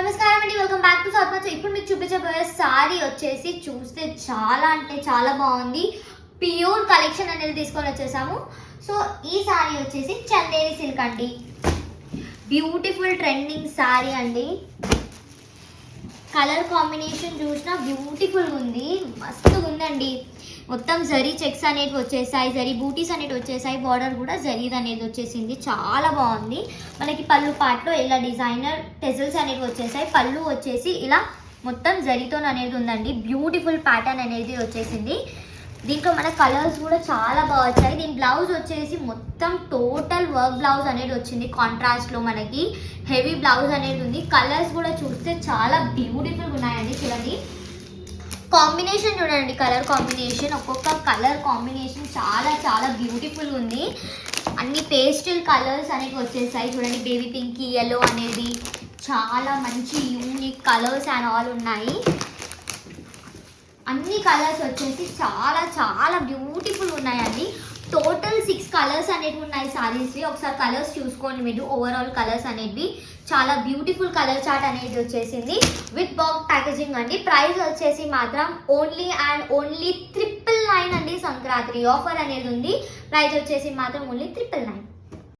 నమస్కారం అండి, welcome back to south. ఇప్పుడు మీకు చూపించబోయే సారీ వచ్చేసి చూస్తే చాలా అంటే చాలా బాగుంది. ప్యూర్ కలెక్షన్ అనేది తీసుకొని వచ్చేసాము. సో ఈ సారీ వచ్చేసి చందేరి సిల్క్ అండి. బ్యూటిఫుల్ ట్రెండింగ్ సారీ అండి. కలర్ కాంబినేషన్ చూసినా బ్యూటిఫుల్గా ఉంది, మస్తుగా ఉందండి. మొత్తం జరీ చెక్స్ అనేవి వచ్చేసాయి, జరీ బూటీస్ అనేవి వచ్చేసాయి, బార్డర్ కూడా జరీ అనేది వచ్చేసింది, చాలా బాగుంది. మనకి పళ్ళు పాటలో ఇలా డిజైనర్ టెజల్స్ అనేవి వచ్చేసాయి. పళ్ళు వచ్చేసి ఇలా మొత్తం జరీతో అనేది ఉందండి. బ్యూటిఫుల్ ప్యాటర్న్ అనేది వచ్చేసింది. దీంట్లో మన కలర్స్ కూడా చాలా బాగా వచ్చాయి. దీని బ్లౌజ్ వచ్చేసి మొత్తం టోటల్ వర్క్ బ్లౌజ్ అనేది వచ్చింది. కాంట్రాస్ట్లో మనకి హెవీ బ్లౌజ్ అనేది ఉంది. కలర్స్ కూడా చూస్తే చాలా బ్యూటిఫుల్గా ఉన్నాయండి. చూడండి కాంబినేషన్, చూడండి కలర్ కాంబినేషన్, ఒక్కొక్క కలర్ కాంబినేషన్ చాలా చాలా బ్యూటిఫుల్గా ఉంది. అన్ని పేస్టల్ కలర్స్ అనేవి వచ్చేసాయి. చూడండి బేబీ పింక్, యెల్లో అనేది చాలా మంచి యూనిక్ కలర్స్ అండ్ ఆల్ ఉన్నాయి. అన్ని కలర్స్ వచ్చేసి చాలా చాలా బ్యూటిఫుల్ ఉన్నాయండి. టోటల్ 6 కలర్స్ అనేవి ఉన్నాయి సారీస్వి. ఒకసారి కలర్స్ చూసుకోండి మీరు. ఓవరాల్ కలర్స్ అనేవి చాలా బ్యూటిఫుల్ కలర్ చార్ట్ అనేది వచ్చేసింది విత్ బాక్స్ ప్యాకేజింగ్ అండి. ప్రైస్ వచ్చేసి మాత్రం ఓన్లీ అండ్ ఓన్లీ 999 అండి. సంక్రాంతి ఆఫర్ అనేది ఉంది. ప్రైస్ వచ్చేసి మాత్రం ఓన్లీ 999.